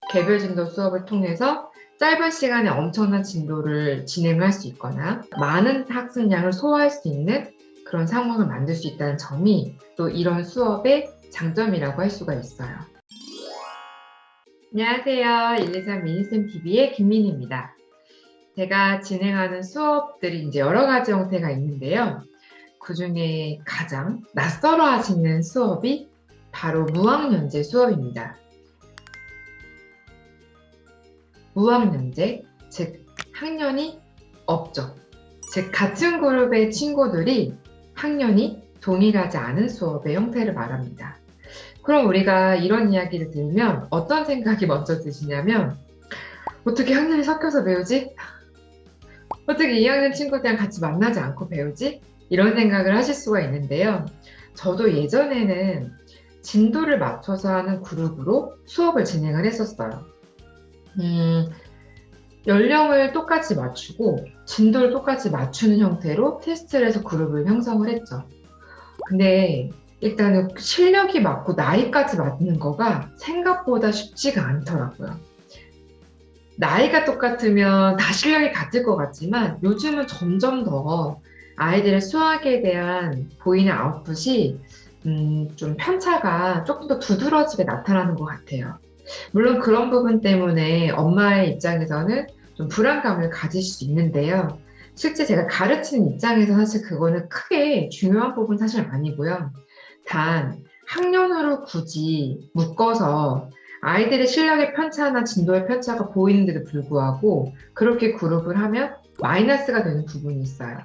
개별 진도 수업을 통해서 짧은 시간에 엄청난 진도를 진행할 수 있거나 많은 학습량을 소화할 수 있는 그런 상황을 만들 수 있다는 점이 또 이런 수업의 장점이라고 할 수가 있어요. 안녕하세요. 123 미니쌤TV의 김민희입니다. 제가 진행하는 수업들이 이제 여러 가지 형태가 있는데요. 그 중에 가장 낯설어 하시는 수업이 바로 무학년제 수업입니다. 무학년제, 즉 학년이 없죠. 즉 같은 그룹의 친구들이 학년이 동일하지 않은 수업의 형태를 말합니다. 그럼 우리가 이런 이야기를 들으면 어떤 생각이 먼저 드시냐면 어떻게 학년이 섞여서 배우지? 어떻게 2학년 친구들이랑 같이 만나지 않고 배우지? 이런 생각을 하실 수가 있는데요. 저도 예전에는 진도를 맞춰서 하는 그룹으로 수업을 진행을 했었어요. 연령을 똑같이 맞추고 진도를 똑같이 맞추는 형태로 테스트를 해서 그룹을 형성을 했죠. 근데 일단은 실력이 맞고 나이까지 맞는 거가 생각보다 쉽지가 않더라고요. 나이가 똑같으면 다 실력이 같을 것 같지만 요즘은 점점 더 아이들의 수학에 대한 보이는 아웃풋이 좀 편차가 조금 더 두드러지게 나타나는 것 같아요. 물론 그런 부분 때문에 엄마의 입장에서는 좀 불안감을 가질 수 있는데요. 실제 제가 가르치는 입장에서 사실 그거는 크게 중요한 부분 사실 아니고요. 단 학년으로 굳이 묶어서 아이들의 실력의 편차나 진도의 편차가 보이는데도 불구하고 그렇게 그룹을 하면 마이너스가 되는 부분이 있어요.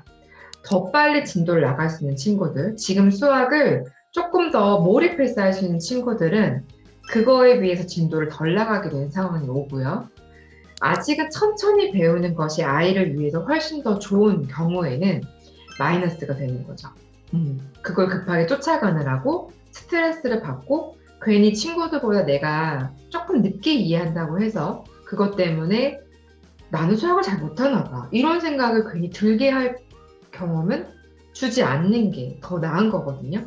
더 빨리 진도를 나갈 수 있는 친구들, 지금 수학을 조금 더 몰입해서 할 수 있는 친구들은 그거에 비해서 진도를 덜 나가게 되는 상황이 오고요. 아직은 천천히 배우는 것이 아이를 위해서 훨씬 더 좋은 경우에는 마이너스가 되는 거죠. 그걸 급하게 쫓아가느라고 스트레스를 받고 괜히 친구들보다 내가 조금 늦게 이해한다고 해서 그것 때문에 나는 수학을 잘 못하나 봐. 이런 생각을 괜히 들게 할 경험은 주지 않는 게 더 나은 거거든요.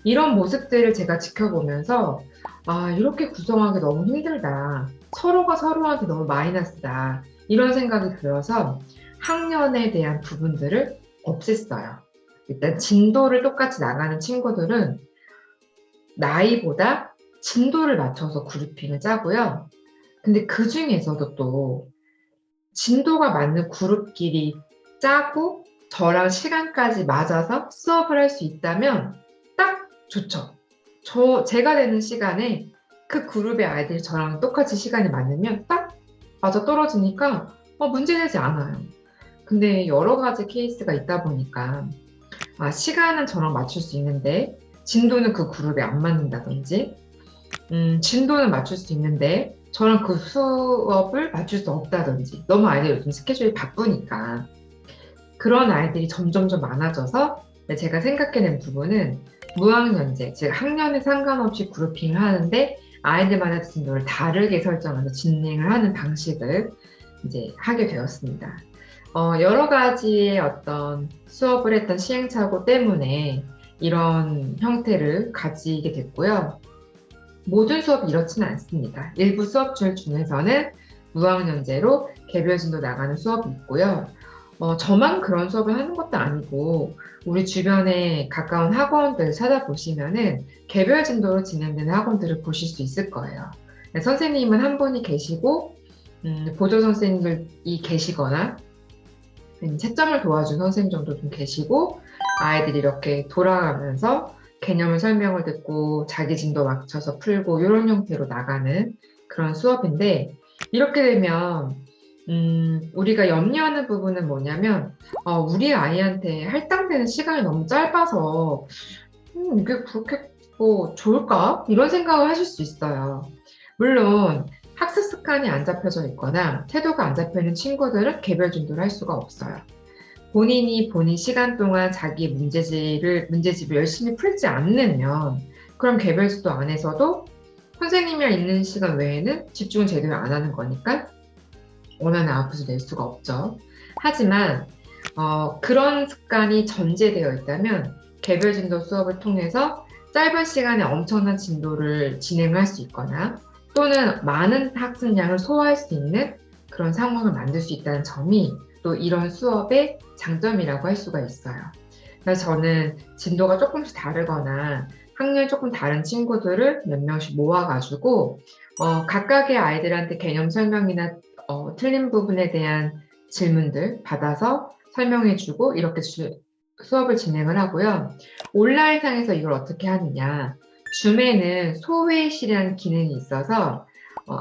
이런 모습들을 제가 지켜보면서 아, 이렇게 구성하기 너무 힘들다. 서로가 서로한테 너무 마이너스다. 이런 생각이 들어서 학년에 대한 부분들을 없앴어요. 일단 진도를 똑같이 나가는 친구들은 나이보다 진도를 맞춰서 그룹핑을 짜고요. 근데 그 중에서도 또 진도가 맞는 그룹끼리 짜고 저랑 시간까지 맞아서 수업을 할 수 있다면 딱 좋죠. 제가 되는 시간에 그 그룹의 아이들이 저랑 똑같이 시간이 맞으면 딱 맞아 떨어지니까 문제되지 않아요. 근데 여러 가지 케이스가 있다 보니까 시간은 저랑 맞출 수 있는데 진도는 그 그룹에 안 맞는다든지 진도는 맞출 수 있는데 저랑 그 수업을 맞출 수 없다든지 너무 아이들 요즘 스케줄이 바쁘니까 그런 아이들이 점점점 많아져서 제가 생각해낸 부분은 무학년제, 즉 학년에 상관없이 그룹핑을 하는데 아이들마다 진도를 다르게 설정해서 진행을 하는 방식을 이제 하게 되었습니다. 여러 가지의 어떤 수업을 했던 시행착오 때문에 이런 형태를 가지게 됐고요. 모든 수업이 이렇지는 않습니다. 일부 수업들 중에서는 무학년제로 개별 진도 나가는 수업이 있고요. 저만 그런 수업을 하는 것도 아니고 우리 주변에 가까운 학원들 찾아보시면은 개별 진도로 진행되는 학원들을 보실 수 있을 거예요. 선생님은 한 분이 계시고 보조 선생님들이 계시거나 채점을 도와준 선생님 정도 좀 계시고 아이들이 이렇게 돌아가면서 개념을 설명을 듣고 자기 진도 맞춰서 풀고 이런 형태로 나가는 그런 수업인데 이렇게 되면 우리가 염려하는 부분은 뭐냐면 우리 아이한테 할당되는 시간이 너무 짧아서 이게 그렇게 좋을까? 이런 생각을 하실 수 있어요. 물론 학습 습관이 안 잡혀져 있거나 태도가 안 잡혀 있는 친구들은 개별 진도를 할 수가 없어요. 본인이 본인 시간 동안 자기 문제집을 열심히 풀지 않으면 그럼 개별 진도 안에서도 선생님이랑 있는 시간 외에는 집중을 제대로 안 하는 거니까 원하는 아웃풋을 낼 수가 없죠. 하지만 그런 습관이 전제되어 있다면 개별 진도 수업을 통해서 짧은 시간에 엄청난 진도를 진행할 수 있거나 또는 많은 학습량을 소화할 수 있는 그런 상황을 만들 수 있다는 점이 또 이런 수업의 장점이라고 할 수가 있어요. 그래서 저는 진도가 조금씩 다르거나 학년이 조금 다른 친구들을 몇 명씩 모아가지고 각각의 아이들한테 개념 설명이나 틀린 부분에 대한 질문들 받아서 설명해주고 이렇게 수업을 진행을 하고요. 온라인상에서 이걸 어떻게 하느냐. 줌에는 소회의실이라는 기능이 있어서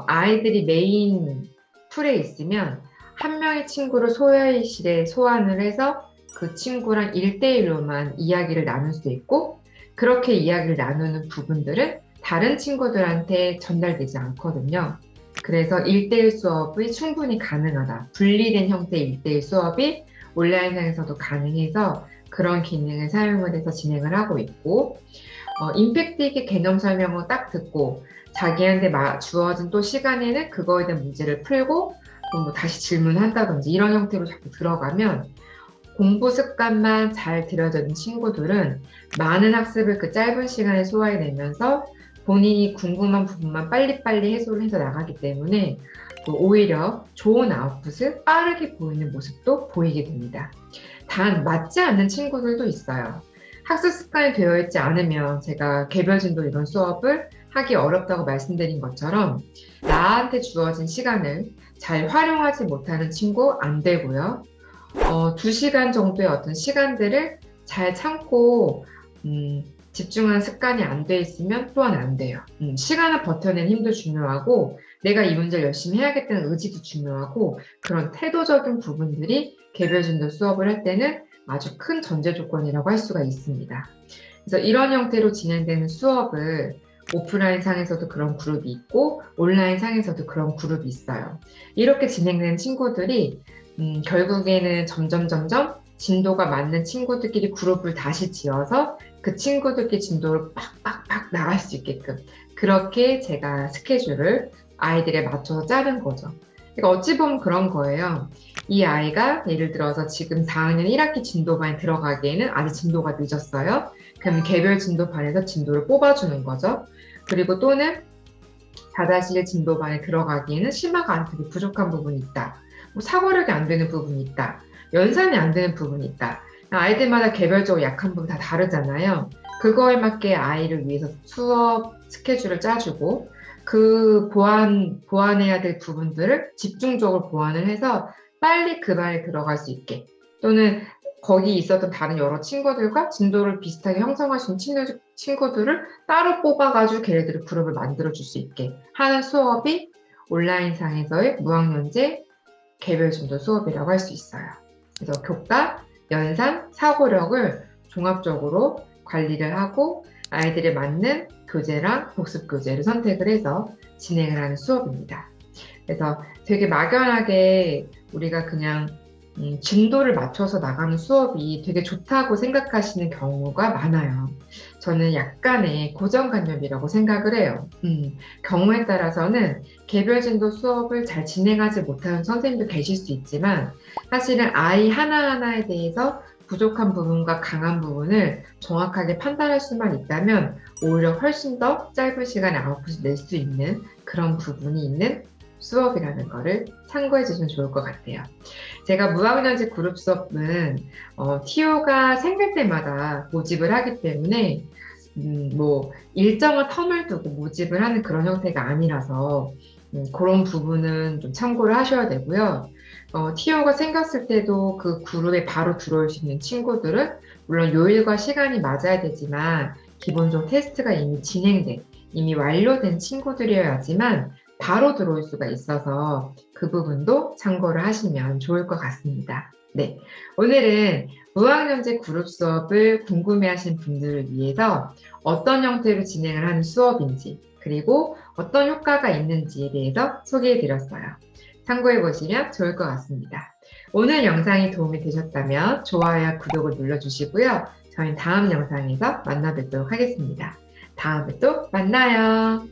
아이들이 메인 풀에 있으면 한 명의 친구를 소회의실에 소환을 해서 그 친구랑 1대1로만 이야기를 나눌 수 있고, 그렇게 이야기를 나누는 부분들은 다른 친구들한테 전달되지 않거든요. 그래서 1대1 수업이 충분히 가능하다. 분리된 형태의 1대1 수업이 온라인상에서도 가능해서 그런 기능을 사용을 해서 진행을 하고 있고, 임팩트 있게 개념 설명을 딱 듣고 자기한테 주어진 또 시간에는 그거에 대한 문제를 풀고 뭐 다시 질문한다든지 이런 형태로 자꾸 들어가면 공부 습관만 잘 들여져 있는 친구들은 많은 학습을 그 짧은 시간에 소화해내면서 본인이 궁금한 부분만 빨리빨리 해소를 해서 나가기 때문에 또 오히려 좋은 아웃풋을 빠르게 보이는 모습도 보이게 됩니다. 단 맞지 않는 친구들도 있어요. 학습 습관이 되어 있지 않으면 제가 개별 진도 이런 수업을 하기 어렵다고 말씀드린 것처럼 나한테 주어진 시간을 잘 활용하지 못하는 친구 안 되고요. 2시간 정도의 어떤 시간들을 잘 참고 집중하는 습관이 안 돼 있으면 또한 안 돼요. 시간을 버텨내는 힘도 중요하고 내가 이 문제를 열심히 해야겠다는 의지도 중요하고 그런 태도적인 부분들이 개별 진도 수업을 할 때는 아주 큰 전제 조건이라고 할 수가 있습니다. 그래서 이런 형태로 진행되는 수업을 오프라인 상에서도 그런 그룹이 있고 온라인 상에서도 그런 그룹이 있어요. 이렇게 진행되는 친구들이 결국에는 점점 진도가 맞는 친구들끼리 그룹을 다시 지어서 그 친구들끼리 진도를 빡빡빡 나갈 수 있게끔 그렇게 제가 스케줄을 아이들에 맞춰서 자른 거죠. 그러니까 어찌 보면 그런 거예요. 이 아이가 예를 들어서 지금 4학년 1학기 진도반에 들어가기에는 아직 진도가 늦었어요. 그럼 개별 진도반에서 진도를 뽑아주는 거죠. 그리고 또는 4-1 진도반에 들어가기에는 심화가 아직 되게 부족한 부분이 있다. 뭐 사고력이 안 되는 부분이 있다. 연산이 안 되는 부분이 있다. 아이들마다 개별적으로 약한 부분 다 다르잖아요. 그거에 맞게 아이를 위해서 수업 스케줄을 짜주고 그 보완해야 될 부분들을 집중적으로 보완을 해서 빨리 그 반에 들어갈 수 있게 또는 거기 있었던 다른 여러 친구들과 진도를 비슷하게 형성할 수 있는 친구들을 따로 뽑아가지고 걔네들의 그룹을 만들어줄 수 있게 하는 수업이 온라인상에서의 무학년제 개별 진도 수업이라고 할 수 있어요. 그래서 교과, 연산, 사고력을 종합적으로 관리를 하고 아이들에 맞는 교재랑 복습 교재를 선택을 해서 진행을 하는 수업입니다. 그래서 되게 막연하게 우리가 그냥 진도를 맞춰서 나가는 수업이 되게 좋다고 생각하시는 경우가 많아요. 저는 약간의 고정관념이라고 생각을 해요. 경우에 따라서는 개별 진도 수업을 잘 진행하지 못하는 선생님도 계실 수 있지만 사실은 아이 하나하나에 대해서 부족한 부분과 강한 부분을 정확하게 판단할 수만 있다면 오히려 훨씬 더 짧은 시간에 아웃풋을 낼 수 있는 그런 부분이 있는 수업이라는 거를 참고해 주시면 좋을 것 같아요. 제가 무학년제 그룹 수업은 TO가 생길 때마다 모집을 하기 때문에 뭐 일정한 텀을 두고 모집을 하는 그런 형태가 아니라서 그런 부분은 좀 참고를 하셔야 되고요. TO가 생겼을 때도 그 그룹에 바로 들어올 수 있는 친구들은 물론 요일과 시간이 맞아야 되지만 기본적으로 테스트가 이미 진행된, 이미 완료된 친구들이어야지만 바로 들어올 수가 있어서 그 부분도 참고를 하시면 좋을 것 같습니다. 네, 오늘은 무학년제 그룹 수업을 궁금해하신 분들을 위해서 어떤 형태로 진행을 하는 수업인지 그리고 어떤 효과가 있는지에 대해서 소개해드렸어요. 참고해보시면 좋을 것 같습니다. 오늘 영상이 도움이 되셨다면 좋아요와 구독을 눌러주시고요. 저희는 다음 영상에서 만나 뵙도록 하겠습니다. 다음에 또 만나요.